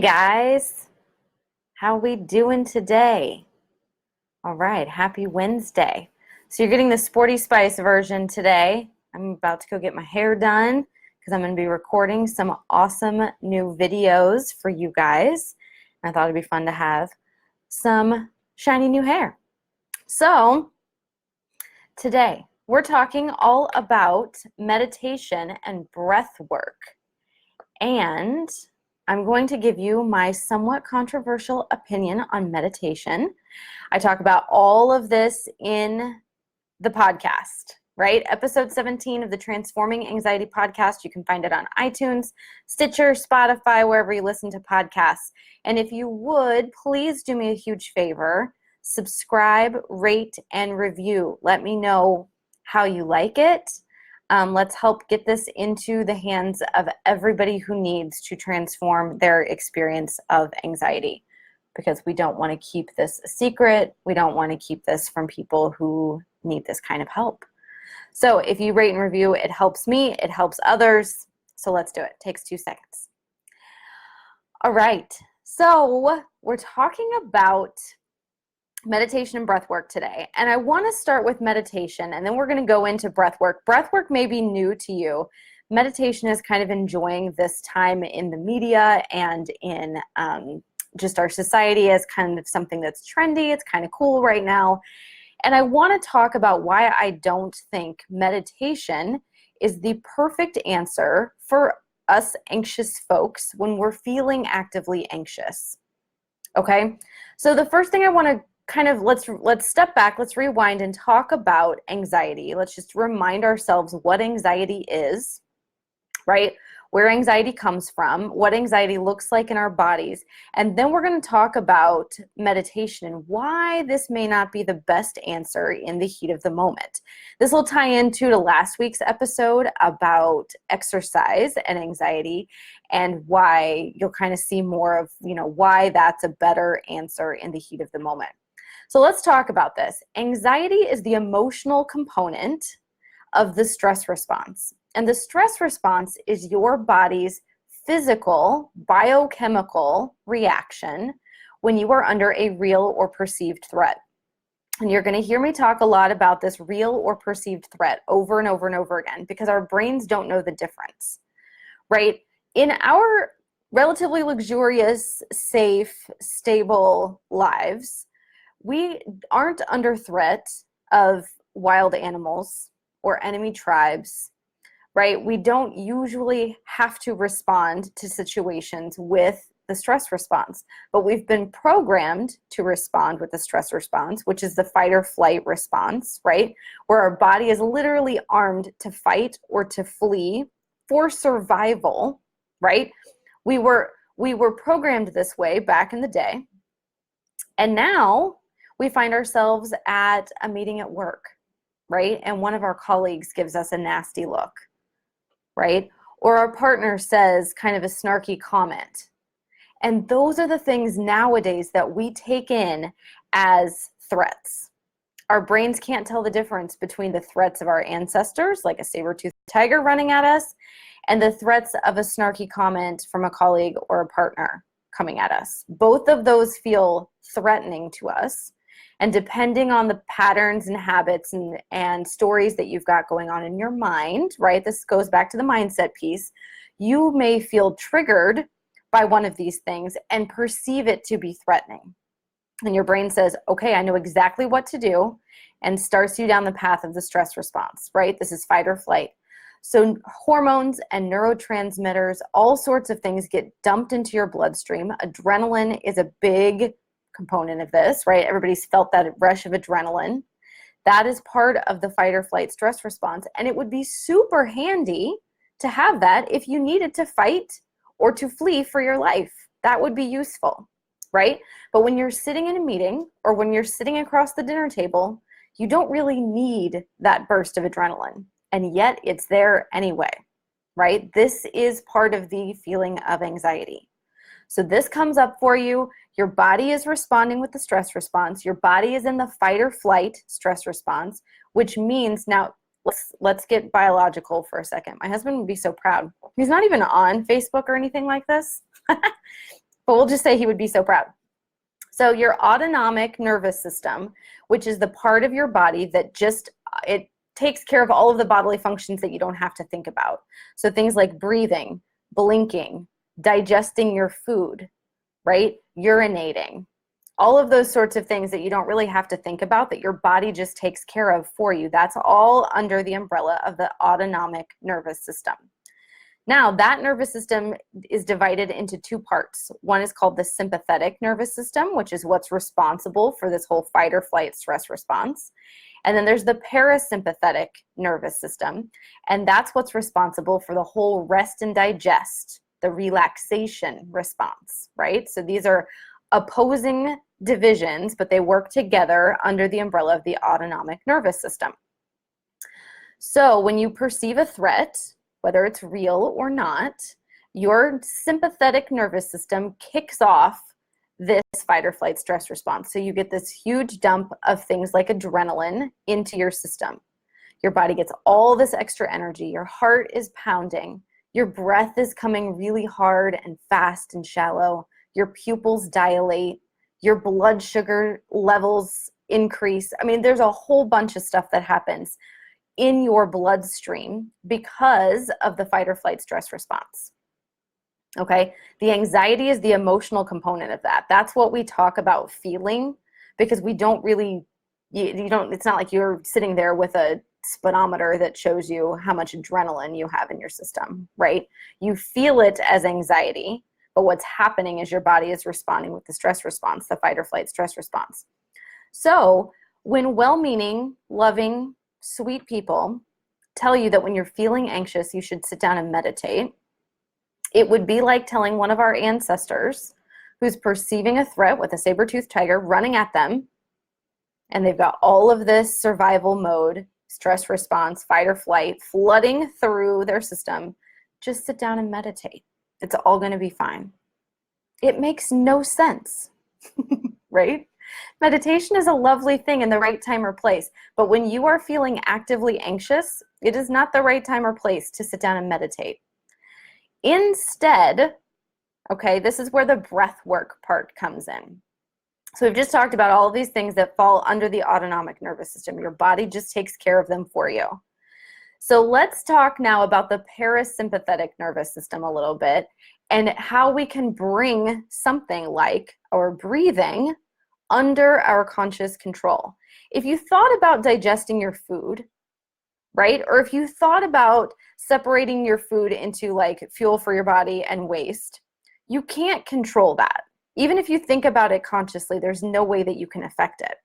Guys, how we doing today? All right, happy Wednesday. So you're getting the Sporty Spice version today. I'm about to go get my hair done because I'm going to be recording some awesome new videos for you guys. And I thought it'd be fun to have some shiny new hair. So today we're talking all about meditation and breath work. And I'm going to give you my somewhat controversial opinion on meditation. I talk about all of this in the podcast, right? Episode 17 of the Transforming Anxiety podcast. You can find it on iTunes, Stitcher, Spotify, wherever you listen to podcasts. And if you would, please do me a huge favor. Subscribe, rate, and review. Let me know how you like it. Let's help get this into the hands of everybody who needs to transform their experience of anxiety, because we don't want to keep this a secret. We don't want to keep this from people who need this kind of help. So if you rate and review, it helps me, it helps others. So let's do it. It takes 2 seconds. All right. So we're talking about meditation and breath work today. And I want to start with meditation, and then we're going to go into breath work. Breath work may be new to you. Meditation is kind of enjoying this time in the media and in just our society as kind of something that's trendy. It's kind of cool right now. And I want to talk about why I don't think meditation is the perfect answer for us anxious folks when we're feeling actively anxious. Okay? So the first thing I want to kind of let's step back, let's rewind and talk about anxiety. Let's just remind ourselves what anxiety is, right? Where anxiety comes from, what anxiety looks like in our bodies. And then we're going to talk about meditation and why this may not be the best answer in the heat of the moment. This will tie into last week's episode about exercise and anxiety, and why you'll kind of see more of, why that's a better answer in the heat of the moment. So let's talk about this. Anxiety is the emotional component of the stress response. And the stress response is your body's physical, biochemical reaction when you are under a real or perceived threat. And you're going to hear me talk a lot about this real or perceived threat over and over and over again, because our brains don't know the difference, right? In our relatively luxurious, safe, stable lives, we aren't under threat of wild animals or enemy tribes, right? We don't usually have to respond to situations with the stress response, but we've been programmed to respond with the stress response, which is the fight or flight response, right? Where our body is literally armed to fight or to flee for survival, right? We were programmed this way back in the day, and now we find ourselves at a meeting at work, right? And one of our colleagues gives us a nasty look, right? Or our partner says kind of a snarky comment. And those are the things nowadays that we take in as threats. Our brains can't tell the difference between the threats of our ancestors, like a saber-toothed tiger running at us, and the threats of a snarky comment from a colleague or a partner coming at us. Both of those feel threatening to us. And depending on the patterns and habits and stories that you've got going on in your mind, right? This goes back to the mindset piece. You may feel triggered by one of these things and perceive it to be threatening. And your brain says, okay, I know exactly what to do, and starts you down the path of the stress response, right? This is fight or flight. So hormones and neurotransmitters, all sorts of things get dumped into your bloodstream. Adrenaline is a big component of this, right? Everybody's felt that rush of adrenaline. That is part of the fight or flight stress response. And it would be super handy to have that if you needed to fight or to flee for your life. That would be useful, right? But when you're sitting in a meeting or when you're sitting across the dinner table, you don't really need that burst of adrenaline. And yet it's there anyway, right? This is part of the feeling of anxiety. So this comes up for you. Your body is responding with the stress response. Your body is in the fight or flight stress response, which means now let's get biological for a second. My husband would be so proud. He's not even on Facebook or anything like this. but we'll just say he would be so proud. So your autonomic nervous system, which is the part of your body that just, it takes care of all of the bodily functions that you don't have to think about. So things like breathing, blinking, digesting your food, right? Urinating, all of those sorts of things that you don't really have to think about, that your body just takes care of for you. That's all under the umbrella of the autonomic nervous system. Now, that nervous system is divided into two parts. One is called the sympathetic nervous system, which is what's responsible for this whole fight or flight stress response. And then there's the parasympathetic nervous system, and that's what's responsible for the whole rest and digest, the relaxation response, right? So these are opposing divisions, but they work together under the umbrella of the autonomic nervous system. So when you perceive a threat, whether it's real or not, your sympathetic nervous system kicks off this fight or flight stress response. So you get this huge dump of things like adrenaline into your system. Your body gets all this extra energy. Your heart is pounding. Your breath is coming really hard and fast and shallow. Your pupils dilate. Your blood sugar levels increase. I mean, there's a whole bunch of stuff that happens in your bloodstream because of the fight or flight stress response. Okay, the anxiety is the emotional component of that. That's what we talk about feeling, because we don't really, you don't, it's not like you're sitting there with a speedometer that shows you how much adrenaline you have in your system, right? You feel it as anxiety, but what's happening is your body is responding with the stress response, the fight or flight stress response. So when well-meaning, loving, sweet people tell you that when you're feeling anxious, you should sit down and meditate, it would be like telling one of our ancestors who's perceiving a threat with a saber-toothed tiger running at them, and they've got all of this survival mode, stress response, fight or flight, flooding through their system. Just sit down and meditate. It's all going to be fine. It makes no sense, right? Meditation is a lovely thing in the right time or place, but when you are feeling actively anxious, it is not the right time or place to sit down and meditate. Instead, okay, this is where the breath work part comes in. So we've just talked about all of these things that fall under the autonomic nervous system. Your body just takes care of them for you. So let's talk now about the parasympathetic nervous system a little bit and how we can bring something like our breathing under our conscious control. If you thought about digesting your food, right? Or if you thought about separating your food into like fuel for your body and waste, you can't control that. Even if you think about it consciously, there's no way that you can affect it.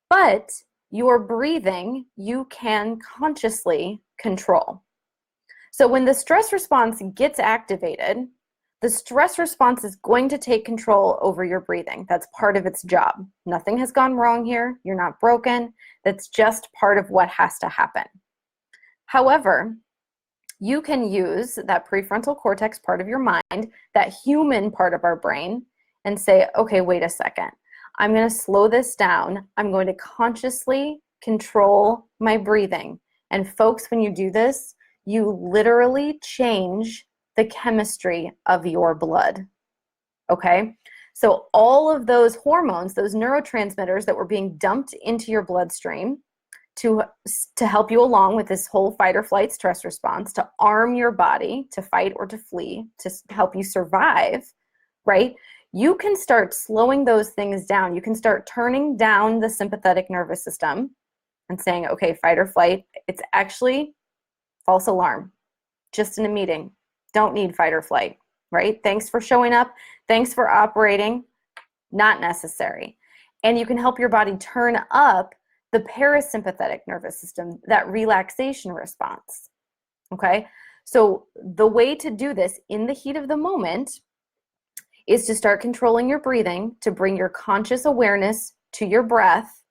But your breathing, you can consciously control. So when the stress response gets activated, the stress response is going to take control over your breathing. That's part of its job. Nothing has gone wrong here. You're not broken. That's just part of what has to happen. However, you can use that prefrontal cortex part of your mind, that human part of our brain, and say, okay, wait a second. I'm going to slow this down. I'm going to consciously control my breathing. And folks, when you do this, you literally change the chemistry of your blood. Okay? So all of those hormones, those neurotransmitters that were being dumped into your bloodstream to help you along with this whole fight or flight stress response, to arm your body to fight or to flee, to help you survive, right? You can start slowing those things down. You can start turning down the sympathetic nervous system and saying, okay, fight or flight, it's actually false alarm, just in a meeting. Don't need fight or flight, right? Thanks for showing up. Thanks for operating. Not necessary. And you can help your body turn up the parasympathetic nervous system, that relaxation response, okay? So the way to do this in the heat of the moment is to start controlling your breathing, to bring your conscious awareness to your breath,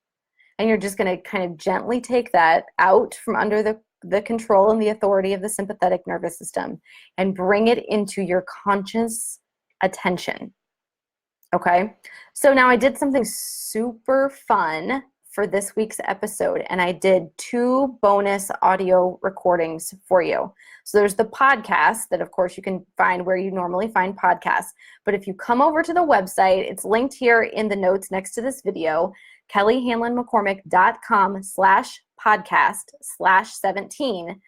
and you're just going to kind of gently take that out from under the control and the authority of the sympathetic nervous system and bring it into your conscious attention, okay? So now I did something super fun for this week's episode, and I did 2 bonus audio recordings for you. So there's the podcast that, of course, you can find where you normally find podcasts. But if you come over to the website, it's linked here in the notes next to this video, kellyhanlonmccormick.com/podcast/17.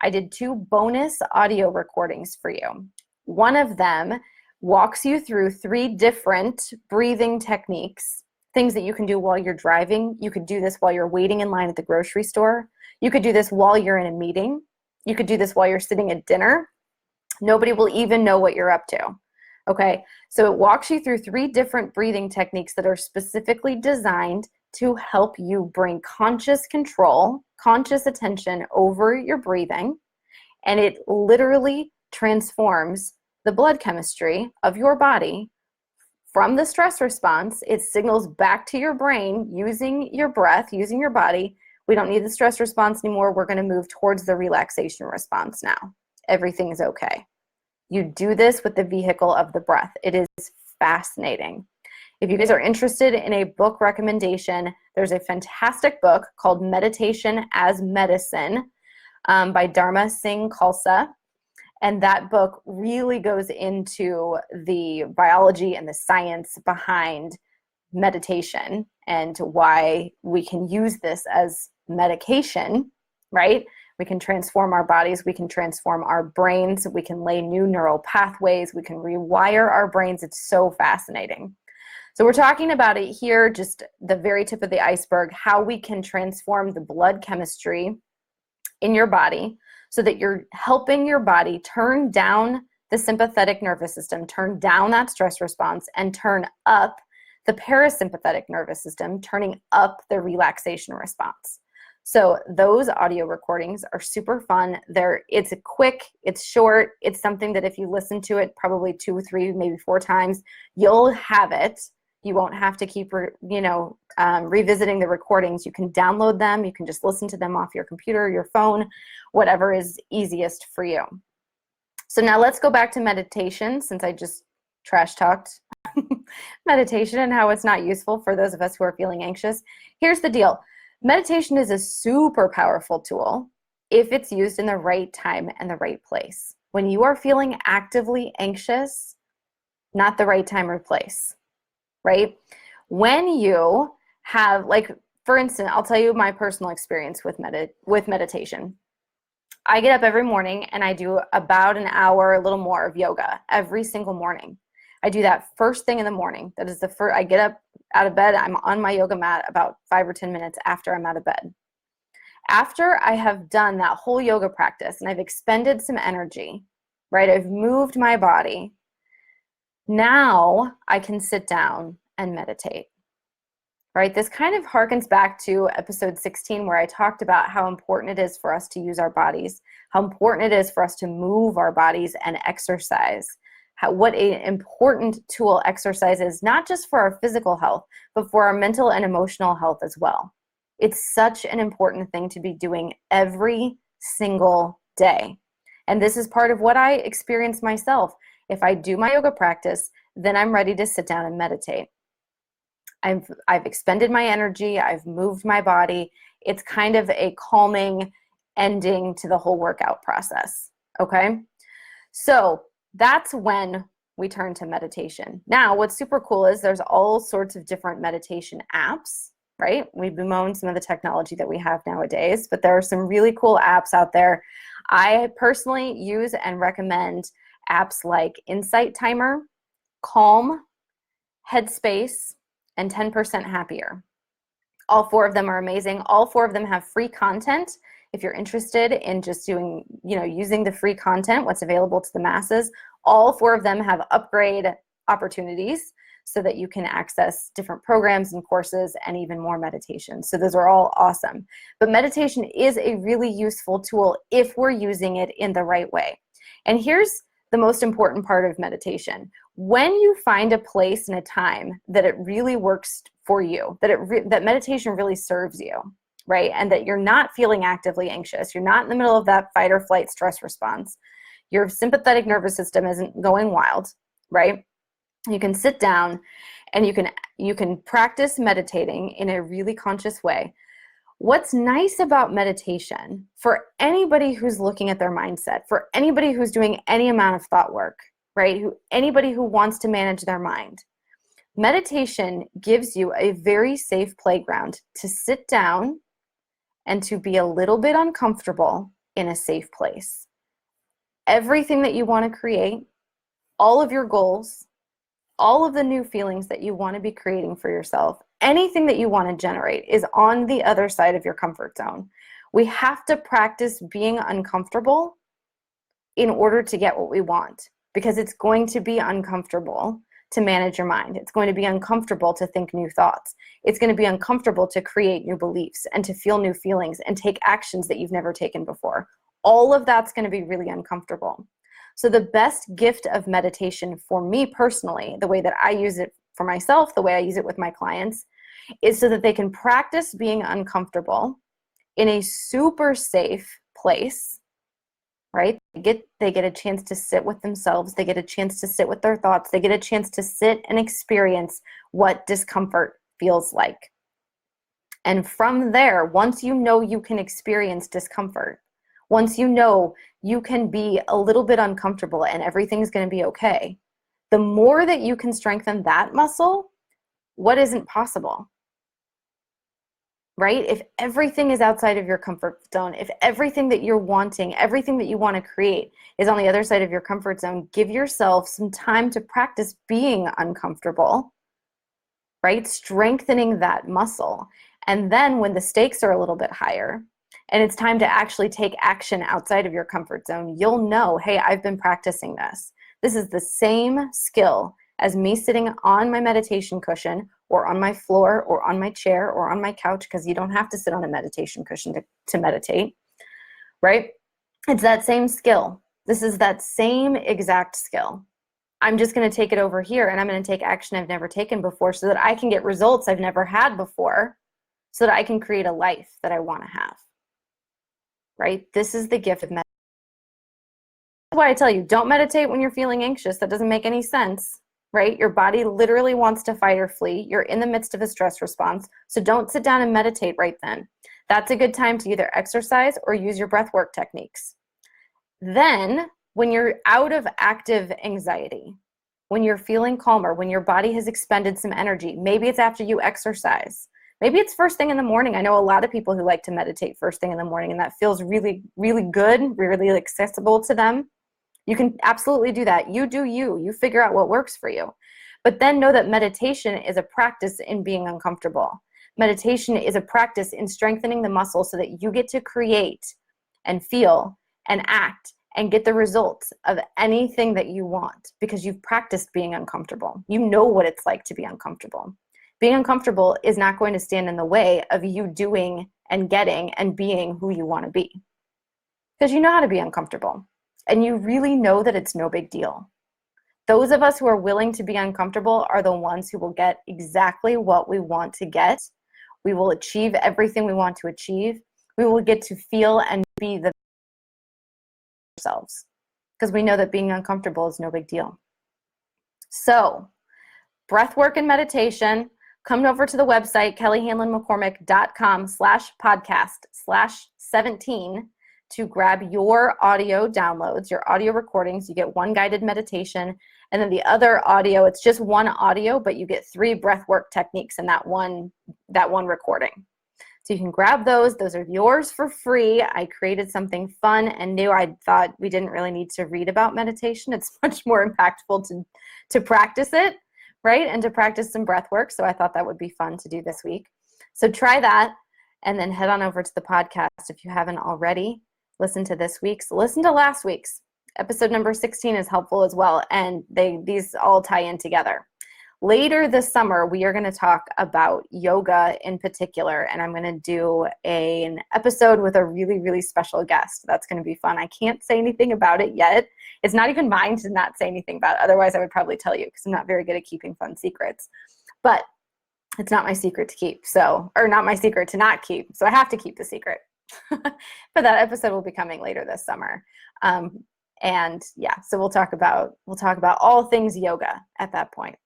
I did 2 bonus audio recordings for you. One of them walks you through 3 different breathing techniques, things that you can do while you're driving. You could do this while you're waiting in line at the grocery store. You could do this while you're in a meeting. You could do this while you're sitting at dinner. Nobody will even know what you're up to. Okay, so it walks you through 3 different breathing techniques that are specifically designed to help you bring conscious control, conscious attention over your breathing, and it literally transforms the blood chemistry of your body from the stress response. It signals back to your brain using your breath, using your body. We don't need the stress response anymore. We're going to move towards the relaxation response now. Everything is okay. You do this with the vehicle of the breath. It is fascinating. If you guys are interested in a book recommendation, there's a fantastic book called Meditation as Medicine by Dharma Singh Khalsa. And that book really goes into the biology and the science behind meditation and why we can use this as medication, right? We can transform our bodies, we can transform our brains, we can lay new neural pathways, we can rewire our brains. It's so fascinating. So we're talking about it here, just the very tip of the iceberg, how we can transform the blood chemistry in your body so that you're helping your body turn down the sympathetic nervous system, turn down that stress response, and turn up the parasympathetic nervous system, turning up the relaxation response. So those audio recordings are super fun. It's quick, it's short, it's something that if you listen to it probably 2, 3, maybe 4 times, you'll have it. You won't have to keep, revisiting the recordings. You can download them. You can just listen to them off your computer, your phone, whatever is easiest for you. So now let's go back to meditation, since I just trash talked meditation and how it's not useful for those of us who are feeling anxious. Here's the deal. Meditation is a super powerful tool if it's used in the right time and the right place. When you are feeling actively anxious, not the right time or place. Right? When you have, like, for instance, I'll tell you my personal experience with meditation. I get up every morning and I do about an hour, a little more of yoga every single morning. I do that first thing in the morning. That is the first, I get up out of bed, I'm on my yoga mat about 5 or 10 minutes after I'm out of bed. After I have done that whole yoga practice and I've expended some energy, right? I've moved my body. Now I can sit down and meditate, right? This kind of harkens back to episode 16 where I talked about how important it is for us to use our bodies, how important it is for us to move our bodies and exercise, what an important tool exercise is, not just for our physical health, but for our mental and emotional health as well. It's such an important thing to be doing every single day. And this is part of what I experience myself. If I do my yoga practice, then I'm ready to sit down and meditate. I've expended my energy, I've moved my body. It's kind of a calming ending to the whole workout process, okay? So that's when we turn to meditation. Now, what's super cool is there's all sorts of different meditation apps, right? We bemoan some of the technology that we have nowadays, but there are some really cool apps out there. I personally use and recommend apps like Insight Timer, Calm, Headspace, and 10% Happier. All 4 of them are amazing. All 4 of them have free content. If you're interested in just doing, using the free content, what's available to the masses, all 4 of them have upgrade opportunities so that you can access different programs and courses and even more meditation. So those are all awesome. But meditation is a really useful tool if we're using it in the right way. And here's the most important part of meditation. When you find a place and a time that it really works for you, that meditation really serves you, right? And that you're not feeling actively anxious, you're not in the middle of that fight or flight stress response, your sympathetic nervous system isn't going wild, right? You can sit down and you can practice meditating in a really conscious way. What's nice about meditation for anybody who's looking at their mindset, for anybody who's doing any amount of thought work, right? Anybody who wants to manage their mind, meditation gives you a very safe playground to sit down and to be a little bit uncomfortable in a safe place. Everything that you want to create, all of your goals, all of the new feelings that you want to be creating for yourself, anything that you want to generate is on the other side of your comfort zone. We have to practice being uncomfortable in order to get what we want, because it's going to be uncomfortable to manage your mind. It's going to be uncomfortable to think new thoughts. It's going to be uncomfortable to create new beliefs and to feel new feelings and take actions that you've never taken before. All of that's going to be really uncomfortable. So the best gift of meditation for me personally, the way that I use it for myself, the way I use it with my clients, is so that they can practice being uncomfortable in a super safe place, right? They get a chance to sit with themselves. They get a chance to sit with their thoughts. They get a chance to sit and experience what discomfort feels like. And from there, once you know you can experience discomfort, once you know you can be a little bit uncomfortable and everything's going to be okay, the more that you can strengthen that muscle, what isn't possible? Right? If everything is outside of your comfort zone, if everything that you're wanting, everything that you want to create is on the other side of your comfort zone, give yourself some time to practice being uncomfortable, right? Strengthening that muscle. And then when the stakes are a little bit higher and it's time to actually take action outside of your comfort zone, you'll know, hey, I've been practicing this. This is the same skill as me sitting on my meditation cushion or on my floor or on my chair or on my couch, because you don't have to sit on a meditation cushion to meditate, right? It's that same skill. This is that same exact skill. I'm just going to take it over here and I'm going to take action I've never taken before so that I can get results I've never had before, so that I can create a life that I want to have, right? This is the gift of meditation. That's why I tell you, don't meditate when you're feeling anxious. That doesn't make any sense, right? Your body literally wants to fight or flee. You're in the midst of a stress response. So don't sit down and meditate right then. That's a good time to either exercise or use your breath work techniques. Then, when you're out of active anxiety, when you're feeling calmer, when your body has expended some energy, maybe it's after you exercise. Maybe it's first thing in the morning. I know a lot of people who like to meditate first thing in the morning, and that feels really, really good, really accessible to them. You can absolutely do that. You do you. You figure out what works for you. But then know that meditation is a practice in being uncomfortable. Meditation is a practice in strengthening the muscle so that you get to create and feel and act and get the results of anything that you want, because you've practiced being uncomfortable. You know what it's like to be uncomfortable. Being uncomfortable is not going to stand in the way of you doing and getting and being who you want to be, because you know how to be uncomfortable and you really know that it's no big deal. Those of us who are willing to be uncomfortable are the ones who will get exactly what we want to get. We will achieve everything we want to achieve. We will get to feel and be the ourselves, because we know that being uncomfortable is no big deal. So, breath work and meditation, come over to the website, kellyhanlonmccormick.com/podcast/17 to grab your audio downloads, your audio recordings. You get one guided meditation, and then the other audio, it's just one audio, but you get 3 breath work techniques in that one recording. So you can grab those. Those are yours for free. I created something fun and new. I thought we didn't really need to read about meditation. It's much more impactful to practice it, right? And to practice some breath work. So I thought that would be fun to do this week. So try that, and then head on over to the podcast if you haven't already. Listen to this week's. Listen to last week's. Episode number 16 is helpful as well, and these all tie in together. Later this summer, we are going to talk about yoga in particular, and I'm going to do an episode with a really, really special guest. That's going to be fun. I can't say anything about it yet. It's not even mine to not say anything about it. Otherwise, I would probably tell you, because I'm not very good at keeping fun secrets. But it's not my secret to keep, or not my secret to not keep, so I have to keep the secret. But that episode will be coming later this summer. And yeah, so we'll talk about all things yoga at that point.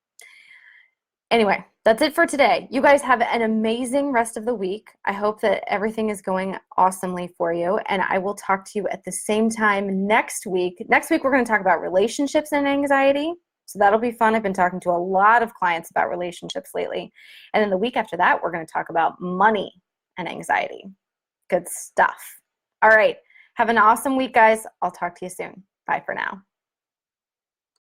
Anyway, that's it for today. You guys have an amazing rest of the week. I hope that everything is going awesomely for you, and I will talk to you at the same time next week. Next week, we're going to talk about relationships and anxiety. So that'll be fun. I've been talking to a lot of clients about relationships lately. And then the week after that, we're going to talk about money and anxiety. Good stuff. All right. Have an awesome week, guys. I'll talk to you soon. Bye for now.